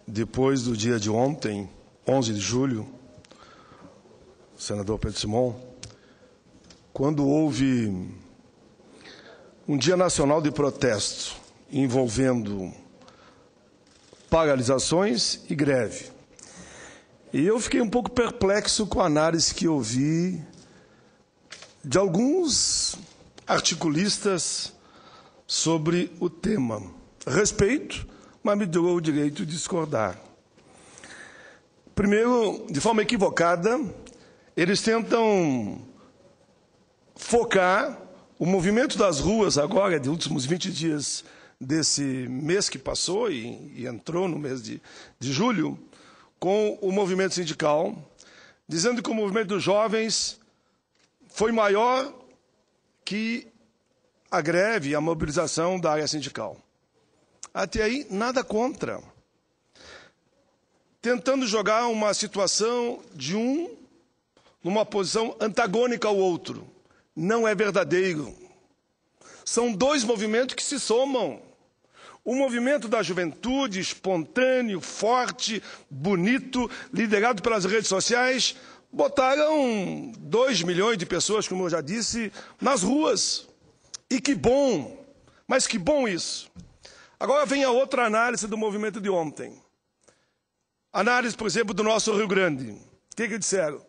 depois do dia de ontem, 11 de julho, senador Pedro Simon, quando houve um dia nacional de protesto envolvendo paralisações e greve. E eu fiquei um pouco perplexo com a análise que eu vi de alguns articulistas sobre o tema. Respeito, mas me deu o direito de discordar. Primeiro, de forma equivocada, eles tentam focar o movimento das ruas agora, de últimos 20 dias desse mês que passou e entrou no mês de julho, com o movimento sindical, dizendo que o movimento dos jovens foi maior que a greve e a mobilização da área sindical. Até aí, nada contra. Tentando jogar uma situação de numa posição antagônica ao outro. Não é verdadeiro. São dois movimentos que se somam. O movimento da juventude, espontâneo, forte, bonito, liderado pelas redes sociais, botaram 2 milhões de pessoas, como eu já disse, nas ruas. E que bom! Mas que bom isso! Agora vem a outra análise do movimento de ontem. Análise, por exemplo, do nosso Rio Grande. O que disseram?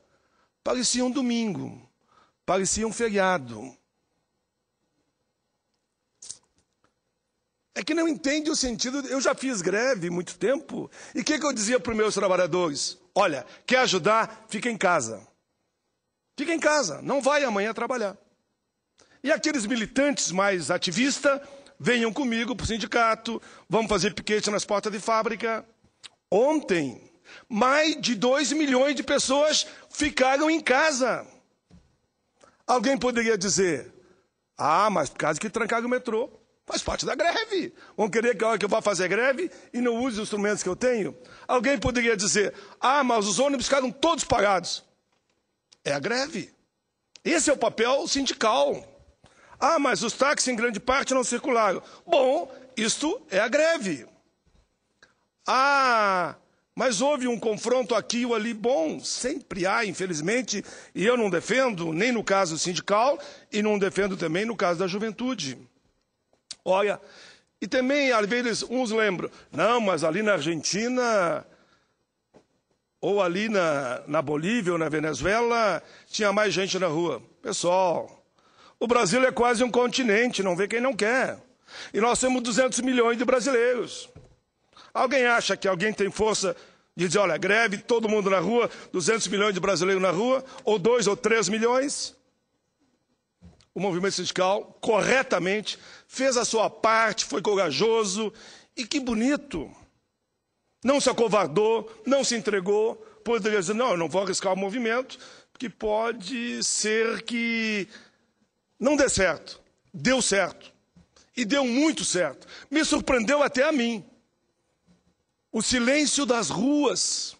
Parecia um domingo, parecia um feriado. É que não entende o sentido. Eu já fiz greve muito tempo. E o que eu dizia para os meus trabalhadores? Olha, quer ajudar? Fica em casa. Fica em casa, não vai amanhã trabalhar. E aqueles militantes mais ativistas, venham comigo para o sindicato, vamos fazer piquete nas portas de fábrica. Ontem, mais de 2 milhões de pessoas ficaram em casa. Alguém poderia dizer, mas por causa que trancaram o metrô. Faz parte da greve. Vão querer que a hora que eu vá fazer greve e não use os instrumentos que eu tenho? Alguém poderia dizer, mas os ônibus ficaram todos parados. É a greve. Esse é o papel sindical. Mas os táxis em grande parte não circularam. Bom, isto é a greve. Mas houve um confronto aqui ou ali. Bom, sempre há, infelizmente, e eu não defendo, nem no caso sindical, e não defendo também no caso da juventude. Olha, e também, às vezes, uns lembram, não, mas ali na Argentina, ou ali na Bolívia, ou na Venezuela, tinha mais gente na rua. Pessoal, o Brasil é quase um continente, não vê quem não quer. E nós temos 200 milhões de brasileiros. Alguém acha que alguém tem força de dizer, olha, greve, todo mundo na rua, 200 milhões de brasileiros na rua, ou 2 ou 3 milhões? O movimento sindical, corretamente, fez a sua parte, foi corajoso, e que bonito. Não se acovardou, não se entregou, poderia dizer, não, eu não vou arriscar o movimento, porque pode ser que não dê certo. Deu certo. E deu muito certo. Me surpreendeu até a mim. O silêncio das ruas.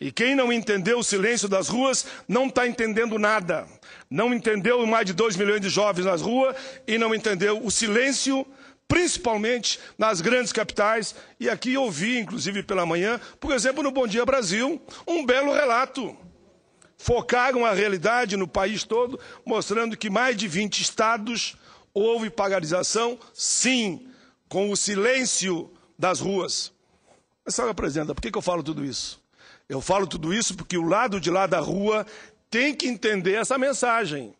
E quem não entendeu o silêncio das ruas não está entendendo nada. Não entendeu mais de 2 milhões de jovens nas ruas e não entendeu o silêncio, principalmente nas grandes capitais. E aqui eu ouvi, inclusive pela manhã, por exemplo, no Bom Dia Brasil, um belo relato. Focaram a realidade no país todo, mostrando que mais de 20 estados houve paralisação, sim, com o silêncio das ruas. Mas, senhora presidenta, por que eu falo tudo isso? Eu falo tudo isso porque o lado de lá da rua tem que entender essa mensagem.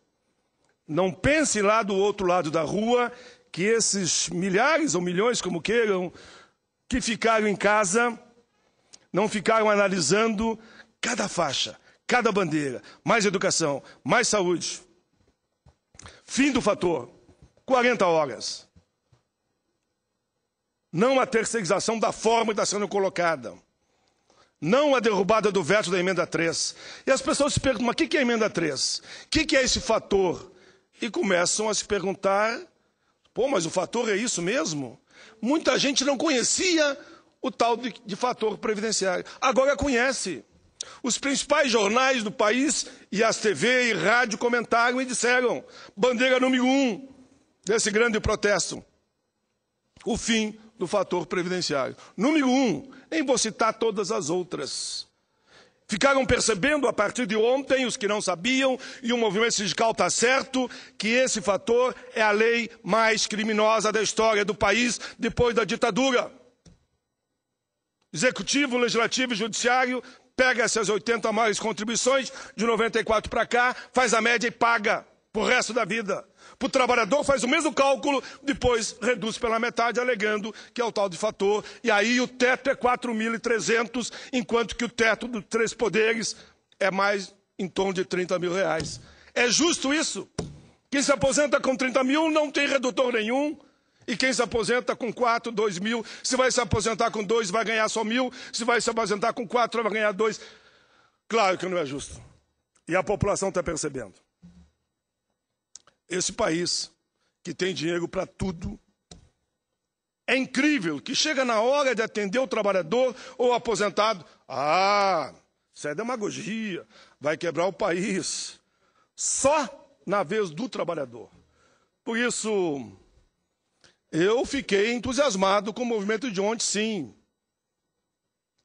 Não pense lá do outro lado da rua que esses milhares ou milhões, como queiram, que ficaram em casa, não ficaram analisando cada faixa, cada bandeira, mais educação, mais saúde. Fim do fator, 40 horas. Não a terceirização da forma que está sendo colocada. Não a derrubada do veto da emenda 3. E as pessoas se perguntam, mas o que é a emenda 3? O que é esse fator? E começam a se perguntar, mas o fator é isso mesmo? Muita gente não conhecia o tal de fator previdenciário. Agora conhece. Os principais jornais do país e as TV e rádio comentaram e disseram, bandeira número 1 desse grande protesto, o fim do fator previdenciário. Número 1, nem vou citar todas as outras. Ficaram percebendo a partir de ontem, os que não sabiam, e o movimento sindical está certo, que esse fator é a lei mais criminosa da história do país depois da ditadura. Executivo, Legislativo e Judiciário pega essas 80 maiores contribuições, de 94 para cá, faz a média e paga pro resto da vida. Para o trabalhador faz o mesmo cálculo, depois reduz pela metade, alegando que é o tal de fator. E aí o teto é 4.300, enquanto que o teto dos 3 poderes é mais em torno de 30 mil reais. É justo isso? Quem se aposenta com 30 mil não tem redutor nenhum. E quem se aposenta com 4, 2 mil, se vai se aposentar com 2, vai ganhar só 1.000. Se vai se aposentar com 4, vai ganhar 2. Claro que não é justo. E a população está percebendo. Esse país, que tem dinheiro para tudo, é incrível que chega na hora de atender o trabalhador ou o aposentado. Ah, isso é demagogia, vai quebrar o país. Só na vez do trabalhador. Por isso, eu fiquei entusiasmado com o movimento de ontem, sim.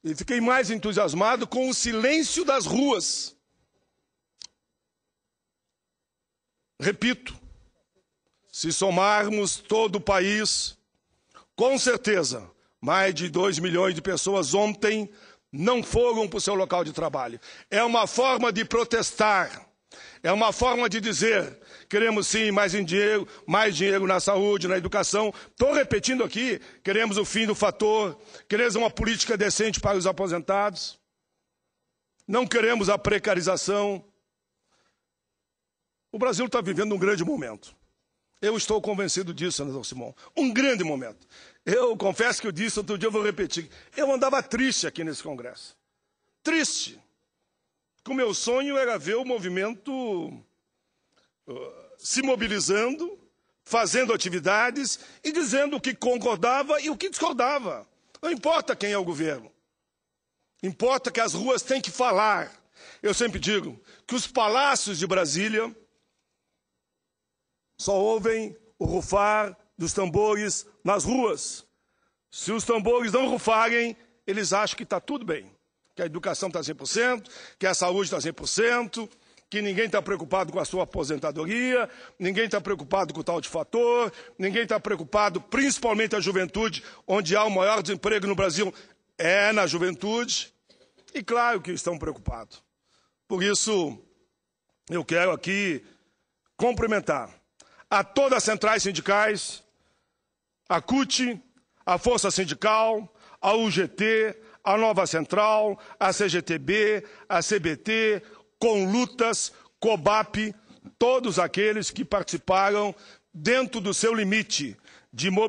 E fiquei mais entusiasmado com o silêncio das ruas. Repito, se somarmos todo o país, com certeza, mais de 2 milhões de pessoas ontem não foram para o seu local de trabalho. É uma forma de protestar, é uma forma de dizer, queremos sim mais dinheiro na saúde, na educação. Estou repetindo aqui, queremos o fim do fator, queremos uma política decente para os aposentados, não queremos a precarização. O Brasil está vivendo um grande momento. Eu estou convencido disso, senador Simão. Um grande momento. Eu confesso que eu disse, outro dia eu vou repetir. Eu andava triste aqui nesse Congresso. Triste. O meu sonho era ver o movimento se mobilizando, fazendo atividades e dizendo o que concordava e o que discordava. Não importa quem é o governo. Importa que as ruas têm que falar. Eu sempre digo que os palácios de Brasília só ouvem o rufar dos tambores nas ruas. Se os tambores não rufarem, eles acham que está tudo bem. Que a educação está 100%, que a saúde está 100%, que ninguém está preocupado com a sua aposentadoria, ninguém está preocupado com o tal de fator, ninguém está preocupado, principalmente a juventude, onde há o maior desemprego no Brasil, é na juventude. E claro que estão preocupados. Por isso, eu quero aqui cumprimentar a todas as centrais sindicais, a CUT, a Força Sindical, a UGT, a Nova Central, a CGTB, a CBT, Conlutas, COBAP, todos aqueles que participaram dentro do seu limite,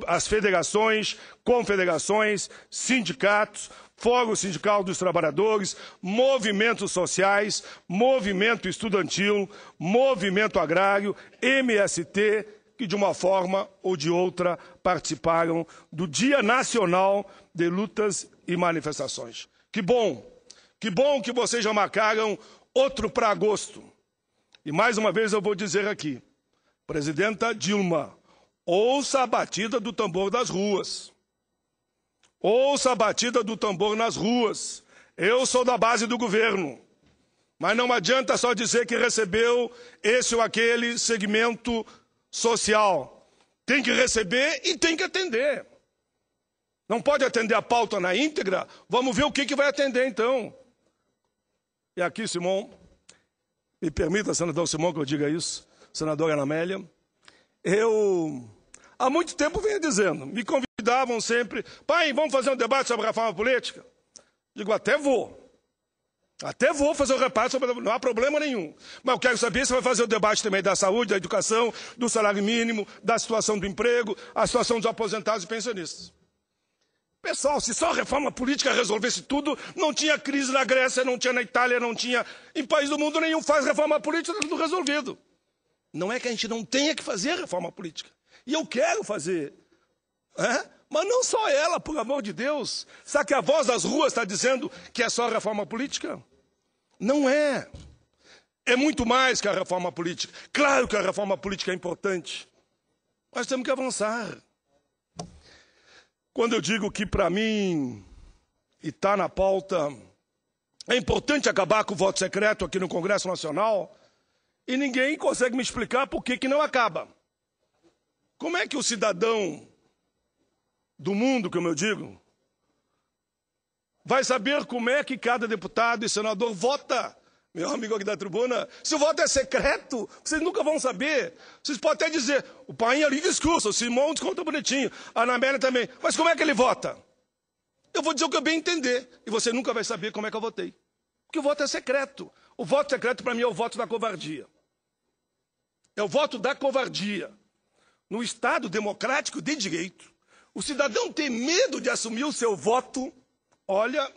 as federações, confederações, sindicatos, Fórum Sindical dos Trabalhadores, movimentos sociais, movimento estudantil, movimento agrário, MST, que de uma forma ou de outra participaram do Dia Nacional de Lutas e Manifestações. Que bom que vocês já marcaram outro para agosto. E mais uma vez eu vou dizer aqui, presidenta Dilma, ouça a batida do tambor das ruas. Ouça a batida do tambor nas ruas. Eu sou da base do governo. Mas não adianta só dizer que recebeu esse ou aquele segmento social. Tem que receber e tem que atender. Não pode atender a pauta na íntegra? Vamos ver o que vai atender então. E aqui, Simão, me permita, senador Simão, que eu diga isso, senadora Ana Amélia, eu há muito tempo venho dizendo, me convidavam sempre, pai, vamos fazer um debate sobre a reforma política? Digo, até vou fazer um debate sobre, não há problema nenhum. Mas eu quero saber se vai fazer o debate também da saúde, da educação, do salário mínimo, da situação do emprego, a situação dos aposentados e pensionistas. Pessoal, se só a reforma política resolvesse tudo, não tinha crise na Grécia, não tinha na Itália, não tinha... Em país do mundo nenhum faz reforma política, está tudo resolvido. Não é que a gente não tenha que fazer reforma política. E eu quero fazer. Mas não só ela, por amor de Deus. Será que a voz das ruas está dizendo que é só reforma política? Não é. É muito mais que a reforma política. Claro que a reforma política é importante. Mas temos que avançar. quando eu digo que, para mim, e está na pauta, é importante acabar com o voto secreto aqui no Congresso Nacional, e ninguém consegue me explicar por que não acaba. Como é que o cidadão do mundo, como eu digo, vai saber como é que cada deputado e senador vota? Meu amigo aqui da tribuna, se o voto é secreto, vocês nunca vão saber. Vocês podem até dizer, o Paim ali discurso, o Simão desconta bonitinho, a Ana Amélia também. Mas como é que ele vota? Eu vou dizer o que eu bem entender, e você nunca vai saber como é que eu votei. Porque o voto é secreto. O voto secreto, para mim, é o voto da covardia. É o voto da covardia. No Estado democrático de direito, o cidadão tem medo de assumir o seu voto, olha,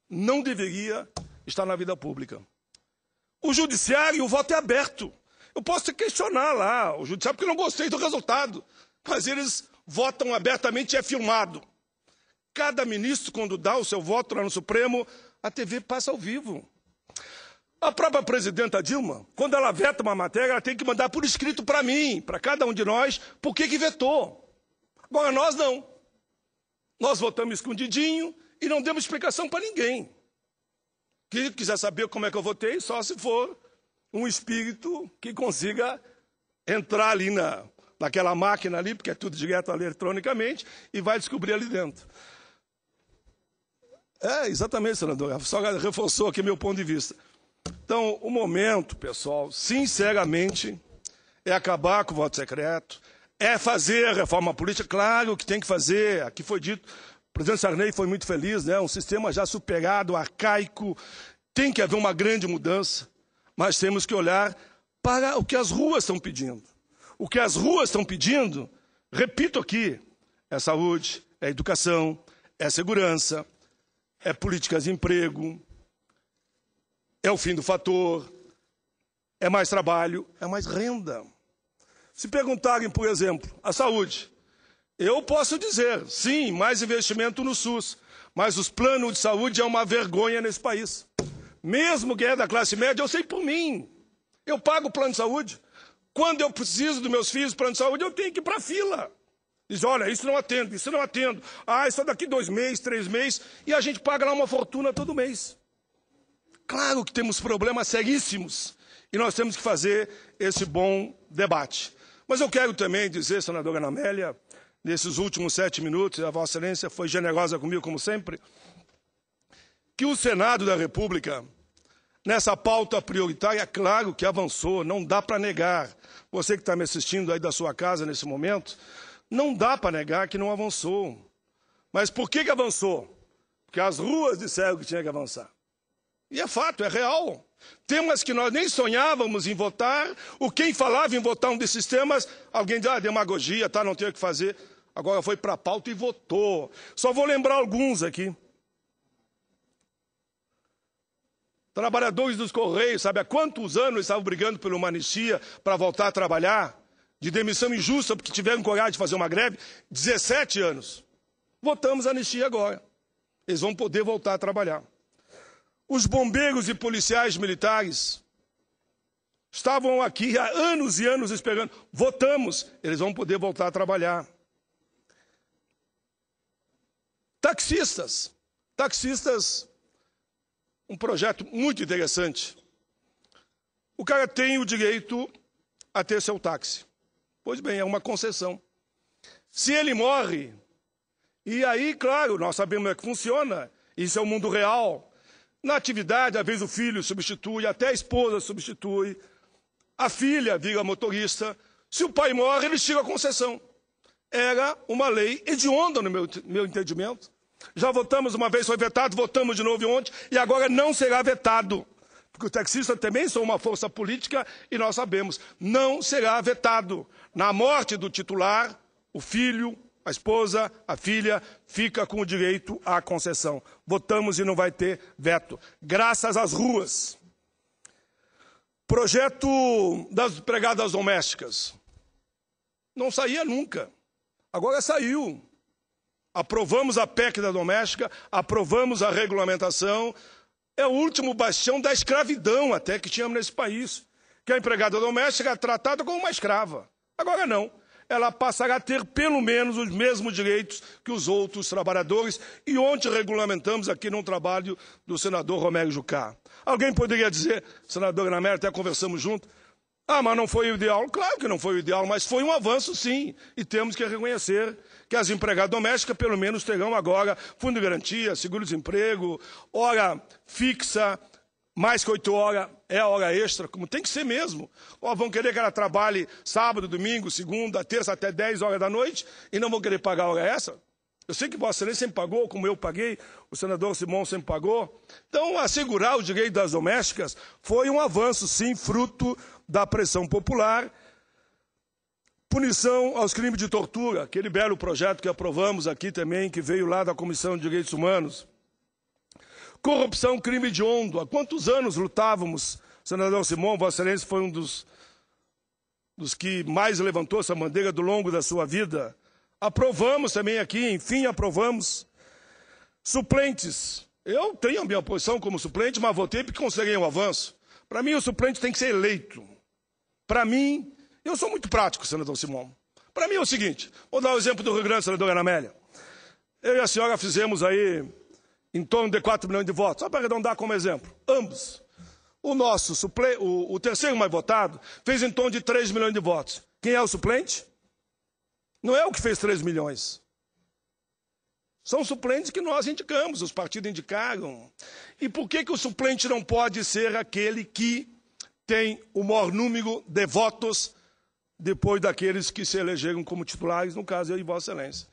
não deveria estar na vida pública. O judiciário, o voto é aberto. Eu posso questionar lá o judiciário porque eu não gostei do resultado, mas eles votam abertamente e é filmado. Cada ministro, quando dá o seu voto lá no Supremo, a TV passa ao vivo. A própria presidenta Dilma, quando ela veta uma matéria, ela tem que mandar por escrito para mim, para cada um de nós, por que vetou. Agora, nós não. Nós votamos escondidinho e não demos explicação para ninguém. Quem quiser saber como é que eu votei, só se for um espírito que consiga entrar ali naquela máquina ali, porque é tudo direto eletronicamente, e vai descobrir ali dentro. É, exatamente, senador. Só reforçou aqui meu ponto de vista. Então, o momento, pessoal, sinceramente, é acabar com o voto secreto, é fazer a reforma política, claro que tem que fazer, aqui foi dito, o presidente Sarney foi muito feliz, né? Um sistema já superado, arcaico, tem que haver uma grande mudança, mas temos que olhar para o que as ruas estão pedindo. O que as ruas estão pedindo, repito aqui, é saúde, é educação, é segurança, é políticas de emprego, é o fim do fator, é mais trabalho, é mais renda. Se perguntarem, por exemplo, a saúde, eu posso dizer, sim, mais investimento no SUS, mas os planos de saúde é uma vergonha nesse país. Mesmo que é da classe média, eu sei por mim. Eu pago o plano de saúde. Quando eu preciso dos meus filhos plano de saúde, eu tenho que ir para a fila. Diz, olha, isso não atendo, isso não atendo. Ah, isso é daqui 2 meses, 3 meses, e a gente paga lá uma fortuna todo mês. Claro que temos problemas seríssimos, e nós temos que fazer esse bom debate. Mas eu quero também dizer, senadora Ana Amélia, nesses últimos 7 minutos, a Vossa Excelência foi generosa comigo, como sempre, que o Senado da República, nessa pauta prioritária, é claro que avançou, não dá para negar. Você que está me assistindo aí da sua casa nesse momento, não dá para negar que não avançou. Mas por que avançou? Porque as ruas disseram que tinha que avançar. E é fato, é real. Temas que nós nem sonhávamos em votar, o quem falava em votar um desses temas, alguém diz, demagogia, tá, não tem o que fazer. Agora foi para a pauta e votou. Só vou lembrar alguns aqui. Trabalhadores dos Correios, sabe há quantos anos estavam brigando por uma anistia para voltar a trabalhar? De demissão injusta, porque tiveram coragem de fazer uma greve? 17 anos. Votamos a anistia agora. Eles vão poder voltar a trabalhar. Os bombeiros e policiais militares estavam aqui há anos e anos esperando. Votamos, eles vão poder voltar a trabalhar. Taxistas, um projeto muito interessante. O cara tem o direito a ter seu táxi. Pois bem, é uma concessão. Se ele morre, e aí, claro, nós sabemos como é que funciona, isso é o mundo real. Na atividade, às vezes o filho substitui, até a esposa substitui, a filha vira motorista. Se o pai morre, eles tiram a concessão. Era uma lei hedionda no meu entendimento. Já votamos uma vez, foi vetado, votamos de novo ontem, e agora não será vetado. Porque os taxistas também são uma força política e nós sabemos, não será vetado. Na morte do titular, o filho, a esposa, a filha, fica com o direito à concessão. Votamos e não vai ter veto. Graças às ruas. Projeto das empregadas domésticas. Não saía nunca. Agora saiu. Aprovamos a PEC da doméstica, aprovamos a regulamentação. É o último bastião da escravidão até que tínhamos nesse país. Que a empregada doméstica é tratada como uma escrava. Agora não. ela passará a ter pelo menos os mesmos direitos que os outros trabalhadores, e ontem regulamentamos aqui num trabalho do senador Romero Jucá. Alguém poderia dizer, senador Ana Amélia, até conversamos juntos, mas não foi o ideal. Claro que não foi o ideal, mas foi um avanço sim, e temos que reconhecer que as empregadas domésticas pelo menos terão agora fundo de garantia, seguro-desemprego, hora fixa, mais que 8 horas é a hora extra, como tem que ser mesmo. Ou vão querer que ela trabalhe sábado, domingo, segunda, terça, até 10 horas da noite, e não vão querer pagar a hora extra? Eu sei que Vossa Excelência sempre pagou, como eu paguei, o senador Simão sempre pagou. Então, assegurar o direito das domésticas foi um avanço, sim, fruto da pressão popular. Punição aos crimes de tortura, aquele belo projeto que aprovamos aqui também, que veio lá da Comissão de Direitos Humanos. Corrupção, crime hediondo. Há quantos anos lutávamos? O senador Simão, Vossa Excelência, foi um dos que mais levantou essa bandeira ao longo da sua vida. Aprovamos também aqui, enfim, aprovamos. Suplentes. Eu tenho a minha posição como suplente, mas votei porque considerei um avanço. Para mim, o suplente tem que ser eleito. Para mim, eu sou muito prático, senador Simão. Para mim é o seguinte, vou dar o exemplo do Rio Grande, senadora Ana Amélia. Eu e a senhora fizemos aí em torno de 4 milhões de votos, só para arredondar como exemplo. Ambos. O terceiro mais votado fez em torno de 3 milhões de votos. Quem é o suplente? Não é o que fez 3 milhões. São suplentes que nós indicamos, os partidos indicaram. E por que o suplente não pode ser aquele que tem o maior número de votos depois daqueles que se elegeram como titulares, no caso eu e Vossa Excelência?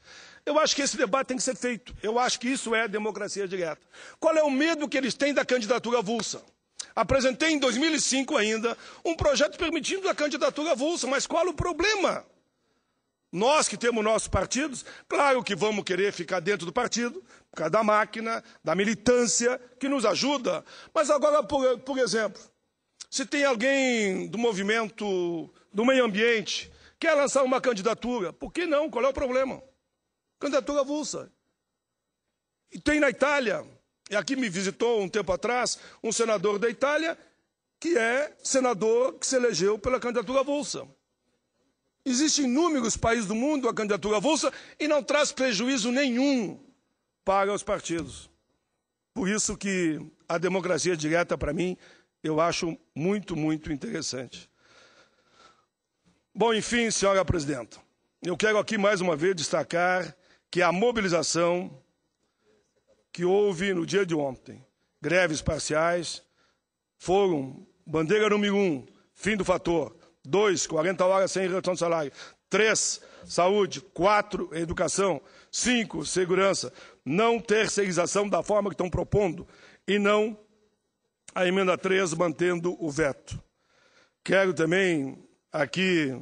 Eu acho que esse debate tem que ser feito. Eu acho que isso é democracia direta. Qual é o medo que eles têm da candidatura avulsa? Apresentei em 2005 ainda um projeto permitindo a candidatura avulsa, mas qual o problema? Nós que temos nossos partidos, claro que vamos querer ficar dentro do partido, por causa da máquina, da militância, que nos ajuda. Mas agora, por exemplo, se tem alguém do movimento do meio ambiente que quer lançar uma candidatura, por que não? Qual é o problema? Candidatura avulsa. E tem na Itália, e aqui me visitou um tempo atrás, um senador da Itália, que é senador que se elegeu pela candidatura avulsa. Existem inúmeros países do mundo a candidatura avulsa e não traz prejuízo nenhum para os partidos. Por isso que a democracia direta, para mim, eu acho muito, muito interessante. Bom, enfim, senhora presidenta, eu quero aqui mais uma vez destacar que a mobilização que houve no dia de ontem, greves parciais, foram bandeira número 1, fim do fator, 2, 40 horas sem redução de salário, 3, saúde, 4, educação, 5, segurança, não terceirização da forma que estão propondo, e não a emenda 3 mantendo o veto. Quero também aqui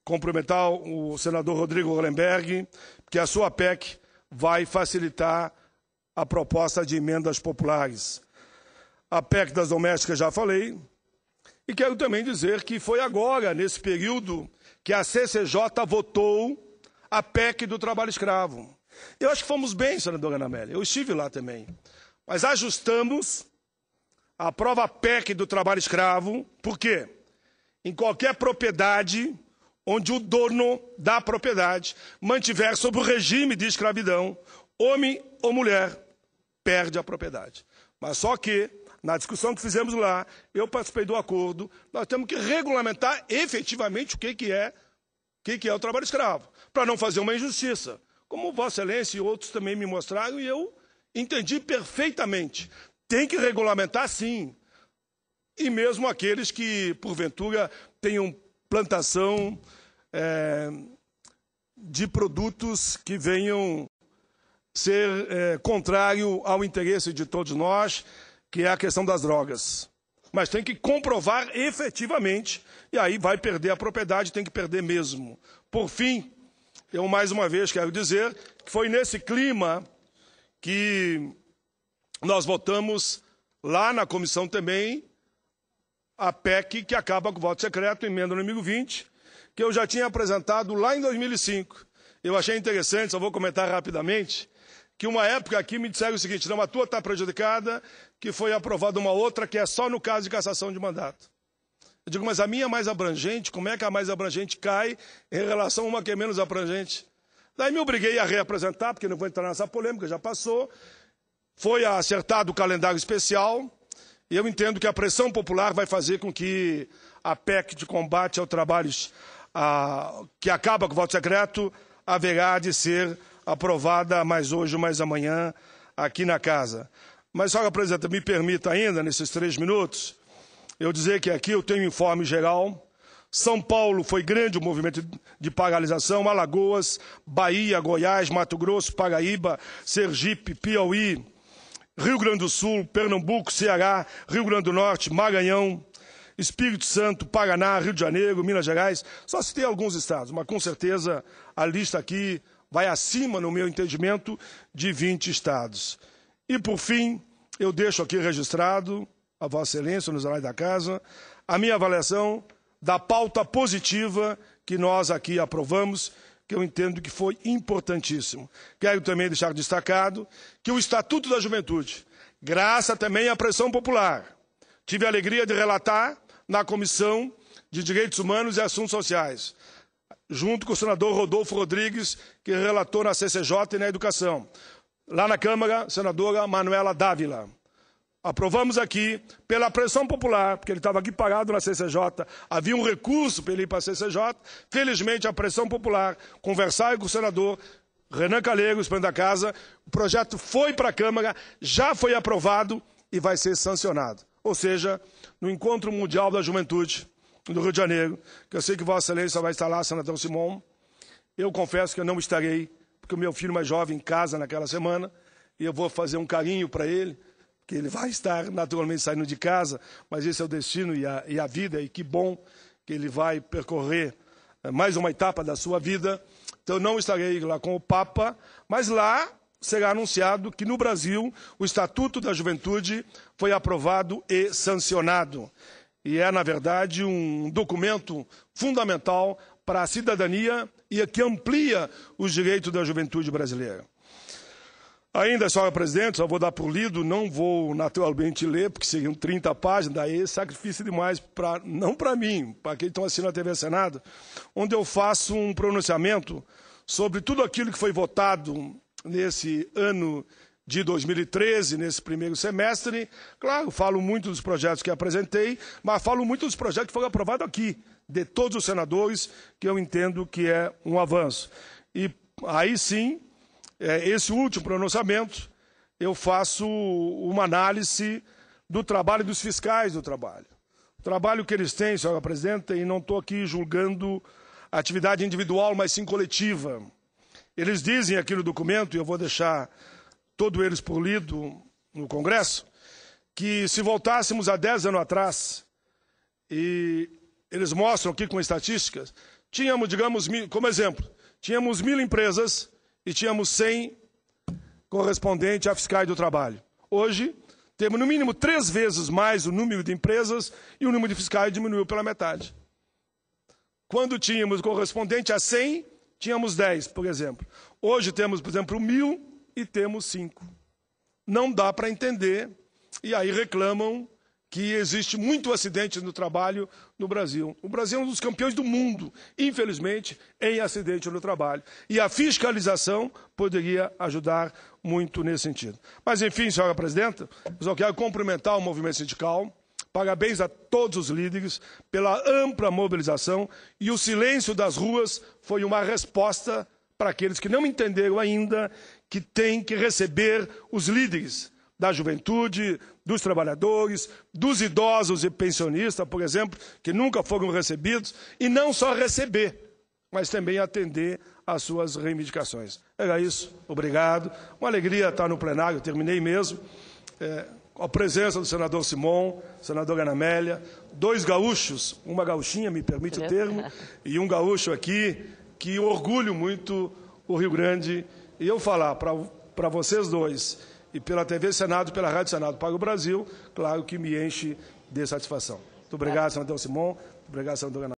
cumprimentar o senador Rodrigo Hollenberg, que a sua PEC vai facilitar a proposta de emendas populares. A PEC das domésticas já falei, e quero também dizer que foi agora, nesse período, que a CCJ votou a PEC do trabalho escravo. Eu acho que fomos bem, senadora Ana Amélia, eu estive lá também. Mas ajustamos a prova PEC do trabalho escravo, por quê? Em qualquer propriedade onde o dono da propriedade mantiver sob o regime de escravidão, homem ou mulher, perde a propriedade. Mas só que, na discussão que fizemos lá, eu participei do acordo, nós temos que regulamentar efetivamente o que é o trabalho escravo, para não fazer uma injustiça. Como Vossa Excelência e outros também me mostraram, e eu entendi perfeitamente. Tem que regulamentar, sim. E mesmo aqueles que, porventura, tenham plantação de produtos que venham ser contrário ao interesse de todos nós, que é a questão das drogas. Mas tem que comprovar efetivamente, e aí vai perder a propriedade, tem que perder mesmo. Por fim, eu mais uma vez quero dizer que foi nesse clima que nós votamos lá na comissão também a PEC que acaba com o voto secreto, emenda número 20, que eu já tinha apresentado lá em 2005. Eu achei interessante, só vou comentar rapidamente, que uma época aqui me disseram o seguinte, não, a tua está prejudicada, que foi aprovada uma outra que é só no caso de cassação de mandato. Eu digo, mas a minha é mais abrangente, como é que a mais abrangente cai em relação a uma que é menos abrangente? Daí me obriguei a reapresentar, porque não vou entrar nessa polêmica, já passou. Foi acertado o calendário especial, e eu entendo que a pressão popular vai fazer com que a PEC de combate ao trabalho que acaba com o voto secreto haverá de ser aprovada mais hoje ou mais amanhã aqui na casa. Mas, senhora presidenta, me permita ainda, nesses 3 minutos, eu dizer que aqui eu tenho um informe geral. São Paulo foi grande o movimento de paralisação, Alagoas, Bahia, Goiás, Mato Grosso, Paraíba, Sergipe, Piauí, Rio Grande do Sul, Pernambuco, Ceará, Rio Grande do Norte, Maranhão, Espírito Santo, Paraná, Rio de Janeiro, Minas Gerais. Só citei alguns estados, mas com certeza a lista aqui vai acima, no meu entendimento, de 20 estados. E, por fim, eu deixo aqui registrado, a Vossa Excelência, nos anais da Casa, a minha avaliação da pauta positiva que nós aqui aprovamos, que eu entendo que foi importantíssimo. Quero também deixar destacado que o Estatuto da Juventude, graças também à pressão popular, tive a alegria de relatar na Comissão de Direitos Humanos e Assuntos Sociais, junto com o senador Rodolfo Rodrigues, que relatou na CCJ e na Educação. Lá na Câmara, senadora Manuela Dávila. Aprovamos aqui, pela pressão popular, porque ele estava aqui parado na CCJ, havia um recurso para ele ir para a CCJ, felizmente a pressão popular, conversaram com o senador Renan Calheiros, presidente da Casa, o projeto foi para a Câmara, já foi aprovado e vai ser sancionado. Ou seja, no Encontro Mundial da Juventude, do Rio de Janeiro, que eu sei que Vossa Excelência vai estar lá, senador Simão, eu confesso que eu não estarei, porque o meu filho mais jovem em casa naquela semana, e eu vou fazer um carinho para ele, que ele vai estar naturalmente saindo de casa, mas esse é o destino e a vida, e que bom que ele vai percorrer mais uma etapa da sua vida. Então, não estarei lá com o Papa, mas lá será anunciado que no Brasil o Estatuto da Juventude foi aprovado e sancionado. E é, na verdade, um documento fundamental para a cidadania e que amplia os direitos da juventude brasileira. Ainda, senhora presidente, só vou dar por lido, não vou naturalmente ler, porque seriam 30 páginas, daí é sacrifício demais, não para mim, para quem estão assistindo a TV Senado, onde eu faço um pronunciamento sobre tudo aquilo que foi votado nesse ano de 2013, nesse primeiro semestre. Claro, falo muito dos projetos que apresentei, mas falo muito dos projetos que foram aprovados aqui, de todos os senadores, que eu entendo que é um avanço. E aí sim, esse último pronunciamento, eu faço uma análise do trabalho dos fiscais do trabalho. O trabalho que eles têm, senhora presidenta, e não estou aqui julgando a atividade individual, mas sim coletiva. Eles dizem aqui no documento, e eu vou deixar todos eles por lido no Congresso, que se voltássemos a 10 anos atrás, e eles mostram aqui com estatísticas, tínhamos, digamos, como exemplo, tínhamos 1.000 empresas e tínhamos 100 correspondentes a fiscais do trabalho. Hoje, temos no mínimo 3 vezes mais o número de empresas e o número de fiscais diminuiu pela metade. Quando tínhamos correspondente a 100, tínhamos 10, por exemplo. Hoje temos, por exemplo, 1.000 e temos 5. Não dá para entender, e aí reclamam que existe muito acidente no trabalho no Brasil. O Brasil é um dos campeões do mundo, infelizmente, em acidente no trabalho. E a fiscalização poderia ajudar muito nesse sentido. Mas, enfim, senhora presidenta, eu só quero cumprimentar o movimento sindical. Parabéns a todos os líderes pela ampla mobilização, e o silêncio das ruas foi uma resposta para aqueles que não entenderam ainda que têm que receber os líderes da juventude, dos trabalhadores, dos idosos e pensionistas, por exemplo, que nunca foram recebidos, e não só receber, mas também atender às suas reivindicações. Era isso, obrigado. Uma alegria estar no plenário, terminei mesmo. Com a presença do senador Simão, senadora Ana Amélia, 2 gaúchos, uma gauchinha, me permite o termo, e um gaúcho aqui, que orgulho muito o Rio Grande. E eu falar para vocês dois, e pela TV Senado, pela Rádio Senado para o Brasil, claro que me enche de satisfação. Muito obrigado, senador Simão. Muito obrigado, senadora Ana.